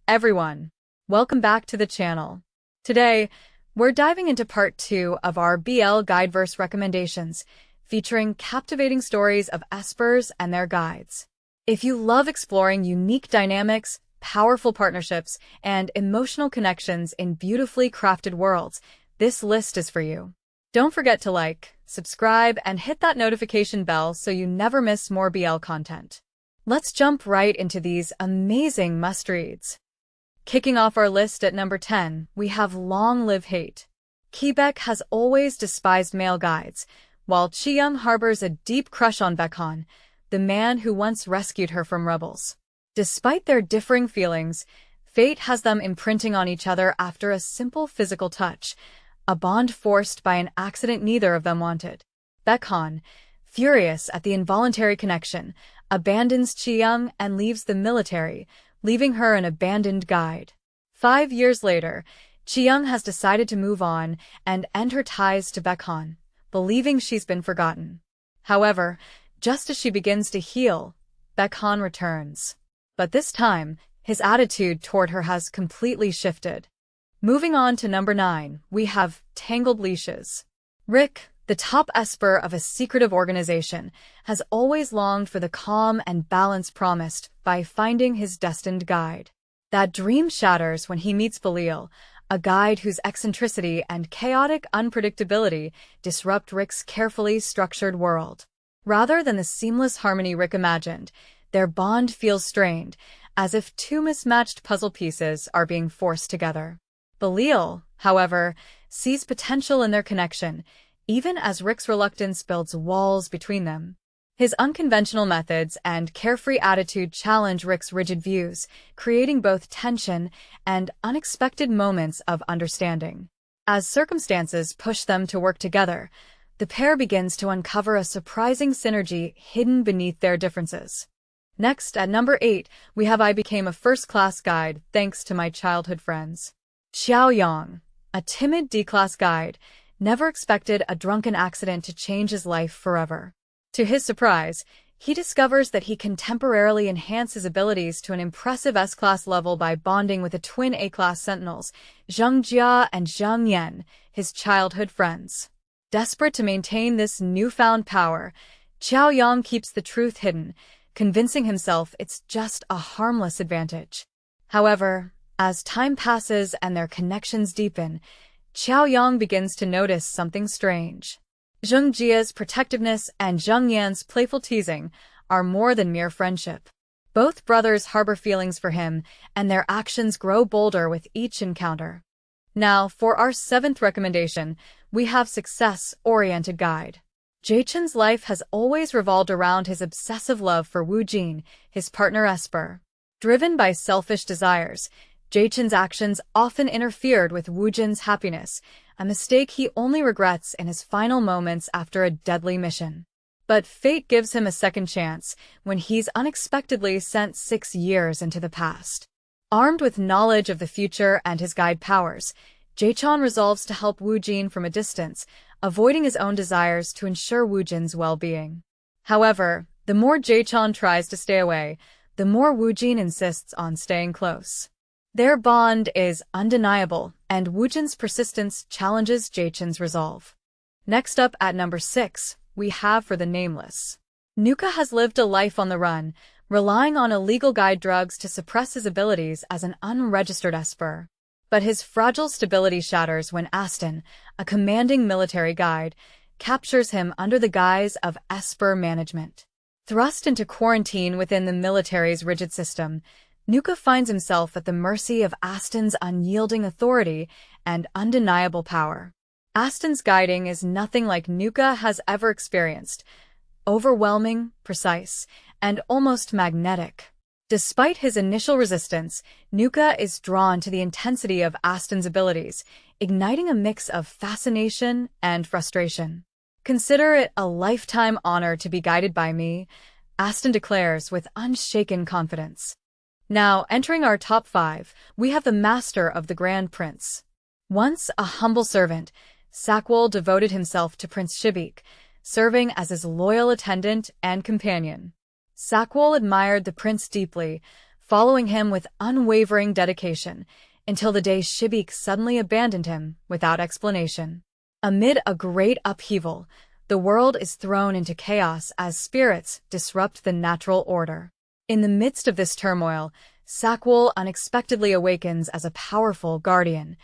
everyone, welcome back to the channel. Today, we're diving into part 2 of our BL Guideverse recommendations, featuring captivating stories of espers and their guides. If you love exploring unique dynamics, powerful partnerships, and emotional connections in beautifully crafted worlds, this list is for you. Don't forget to like, subscribe, and hit that notification bell so you never miss more BL content. Let's jump right into these amazing must-reads. Kicking off our list at number 10, we have Long Live Hate. Ki-baek has always despised male guides, while Chi-young harbors a deep crush on Baekhan, the man who once rescued her from rebels. Despite their differing feelings, fate has them imprinting on each other after a simple physical touch, a bond forced by an accident neither of them wanted. Baekhan, furious at the involuntary connection, abandons Chi-young and leaves the military, leaving her an abandoned guide. 5 years later, Chi-young has decided to move on and end her ties to Baekhan, believing she's been forgotten. However, just as she begins to heal, Baekhan returns. But this time, his attitude toward her has completely shifted. Moving on to number 9, we have Tangled Leashes. Rick, the top esper of a secretive organization, has always longed for the calm and balance promised by finding his destined guide. That dream shatters when he meets Belil, a guide whose eccentricity and chaotic unpredictability disrupt Rick's carefully structured world. Rather than the seamless harmony Rick imagined, their bond feels strained, as if two mismatched puzzle pieces are being forced together. Belil, however, sees potential in their connection, even as Rick's reluctance builds walls between them. His unconventional methods and carefree attitude challenge Rick's rigid views, creating both tension and unexpected moments of understanding. As circumstances push them to work together, the pair begins to uncover a surprising synergy hidden beneath their differences. Next, at number 8, we have I Became a First-Class Guide Thanks to My Childhood Friends. Xiao Yang, a timid D-class guide, never expected a drunken accident to change his life forever. To his surprise, he discovers that he can temporarily enhance his abilities to an impressive S-class level by bonding with the twin A-class sentinels, Zheng Jia and Zheng Yan, his childhood friends. Desperate to maintain this newfound power, Xiao Yang keeps the truth hidden, convincing himself it's just a harmless advantage. However, as time passes and their connections deepen, Xiao Yang begins to notice something strange. Zheng Jia's protectiveness and Zheng Yan's playful teasing are more than mere friendship. Both brothers harbor feelings for him, and their actions grow bolder with each encounter. Now, for our 7th recommendation, we have Success-Oriented Guide. Jae-chun's life has always revolved around his obsessive love for Woo Jin, his partner esper. Driven by selfish desires, Jae-chun's actions often interfered with Woo Jin's happiness, a mistake he only regrets in his final moments after a deadly mission. But fate gives him a second chance when he's unexpectedly sent 6 years into the past. Armed with knowledge of the future and his guide powers, Jae-chun resolves to help Woo Jin from a distance, avoiding his own desires to ensure Woo Jin's well-being. However, the more Jae-chun tries to stay away, the more Woo Jin insists on staying close. Their bond is undeniable, and Woo Jin's persistence challenges Jae-chun's resolve. Next up at number 6, we have For the Nameless. Nuka has lived a life on the run, relying on illegal guide drugs to suppress his abilities as an unregistered esper. But his fragile stability shatters when Aston, a commanding military guide, captures him under the guise of esper management. Thrust into quarantine within the military's rigid system, Nuka finds himself at the mercy of Aston's unyielding authority and undeniable power. Aston's guiding is nothing like Nuka has ever experienced, overwhelming, precise, and almost magnetic. Despite his initial resistance, Nuka is drawn to the intensity of Aston's abilities, igniting a mix of fascination and frustration. "Consider it a lifetime honor to be guided by me," Aston declares with unshaken confidence. Now, entering our top 5, we have the Master of the Grand Prince. Once a humble servant, Sakwol devoted himself to Prince Shibik, serving as his loyal attendant and companion. Sakwol admired the prince deeply, following him with unwavering dedication until the day Shibik suddenly abandoned him without explanation. Amid a great upheaval, the world is thrown into chaos as spirits disrupt the natural order. In the midst of this turmoil, Sakwol unexpectedly awakens as a powerful guardian,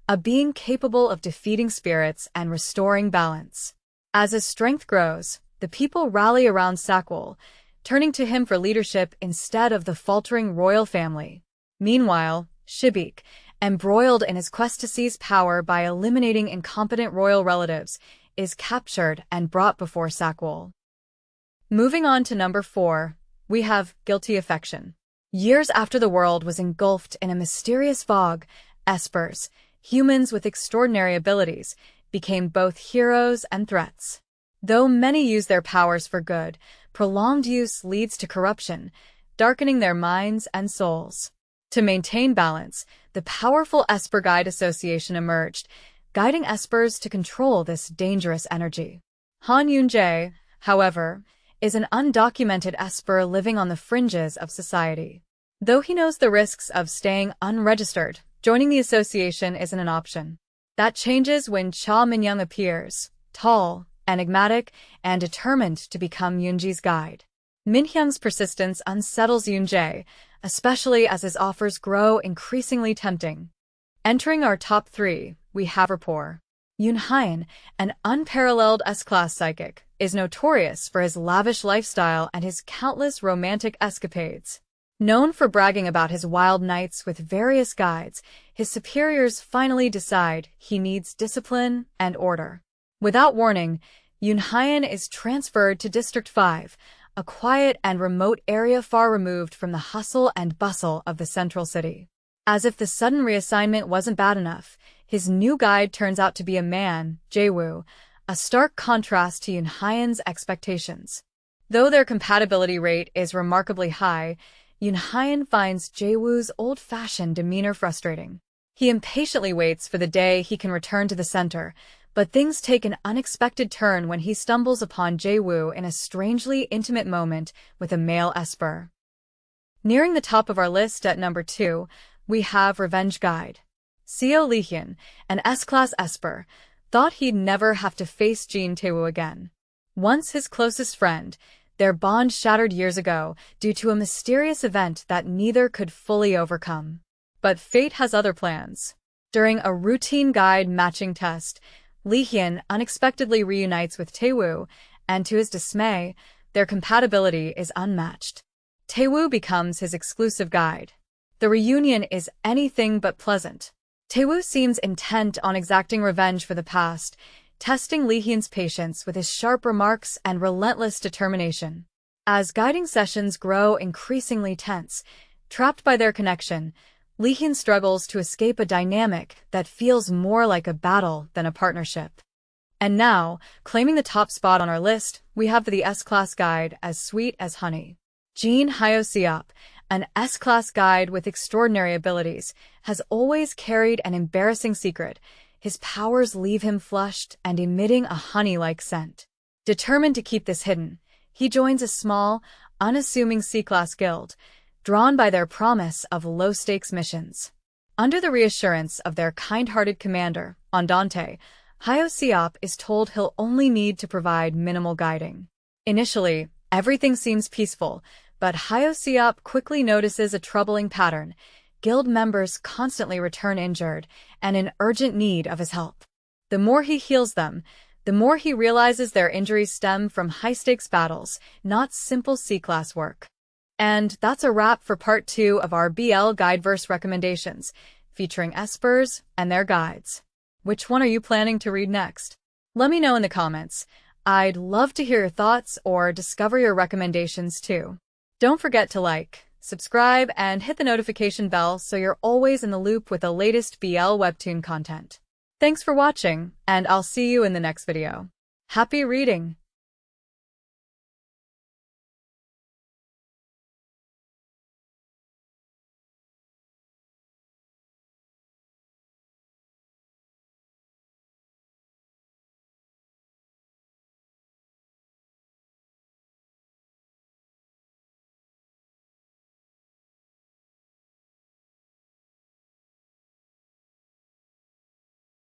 a being capable of defeating spirits and restoring balance. As his strength grows, the people rally around Sakwol, turning to him for leadership instead of the faltering royal family. Meanwhile, Shibik, embroiled in his quest to seize power by eliminating incompetent royal relatives, is captured and brought before Sakwol. Moving on to number 4, we have Guilty Affection. Years after the world was engulfed in a mysterious fog, espers, humans with extraordinary abilities, became both heroes and threats. Though many use their powers for good, prolonged use leads to corruption, darkening their minds and souls. To maintain balance, the powerful Esper Guide Association emerged, guiding espers to control this dangerous energy. Han Yunjae, however, is an undocumented esper living on the fringes of society. Though he knows the risks of staying unregistered, joining the association isn't an option. That changes when Cha Minyoung appears, tall, enigmatic, and determined to become Yoonji's guide. Minhyung's persistence unsettles Yoonjae, especially as his offers grow increasingly tempting. Entering our top 3, we have rapport. Yoon-hyun, an unparalleled S-class psychic, is notorious for his lavish lifestyle and his countless romantic escapades. Known for bragging about his wild nights with various guides, his superiors finally decide he needs discipline and order. Without warning, Yoon-hyun is transferred to District 5, a quiet and remote area far removed from the hustle and bustle of the central city. As if the sudden reassignment wasn't bad enough, his new guide turns out to be a man, Jae-woo, a stark contrast to Yoon-hyun's expectations. Though their compatibility rate is remarkably high, Yoon-hyun finds Jae-woo's old-fashioned demeanor frustrating. He impatiently waits for the day he can return to the center, but things take an unexpected turn when he stumbles upon Jae-woo in a strangely intimate moment with a male esper. Nearing the top of our list at number 2, we have Revenge Guide. Seo Lee-hyun, an S-class esper, thought he'd never have to face Jin Tae-woo again. Once his closest friend, their bond shattered years ago due to a mysterious event that neither could fully overcome. But fate has other plans. During a routine guide matching test, Lee-hyun unexpectedly reunites with Tae-woo, and to his dismay, their compatibility is unmatched. Tae-woo becomes his exclusive guide. The reunion is anything but pleasant. Tae-woo seems intent on exacting revenge for the past, testing Lee-hyun's patience with his sharp remarks and relentless determination. As guiding sessions grow increasingly tense, trapped by their connection, Lee-hyun struggles to escape a dynamic that feels more like a battle than a partnership. And now, claiming the top spot on our list, we have the S-Class Guide As Sweet as Honey. Jin Hyo-seop, an S-Class guide with extraordinary abilities, has always carried an embarrassing secret. His powers leave him flushed and emitting a honey-like scent. Determined to keep this hidden, he joins a small, unassuming C-Class guild, drawn by their promise of low-stakes missions. Under the reassurance of their kind-hearted commander, Andante, Hyo-seop is told he'll only need to provide minimal guiding. Initially, everything seems peaceful, but Hyo-seop quickly notices a troubling pattern. Guild members constantly return injured and in urgent need of his help. The more he heals them, the more he realizes their injuries stem from high-stakes battles, not simple C-Class work. And that's a wrap for part 2 of our BL Guideverse recommendations, featuring espers and their guides. Which one are you planning to read next? Let me know in the comments. I'd love to hear your thoughts or discover your recommendations too. Don't forget to like, subscribe, and hit the notification bell so you're always in the loop with the latest BL webtoon content. Thanks for watching, and I'll see you in the next video. Happy reading!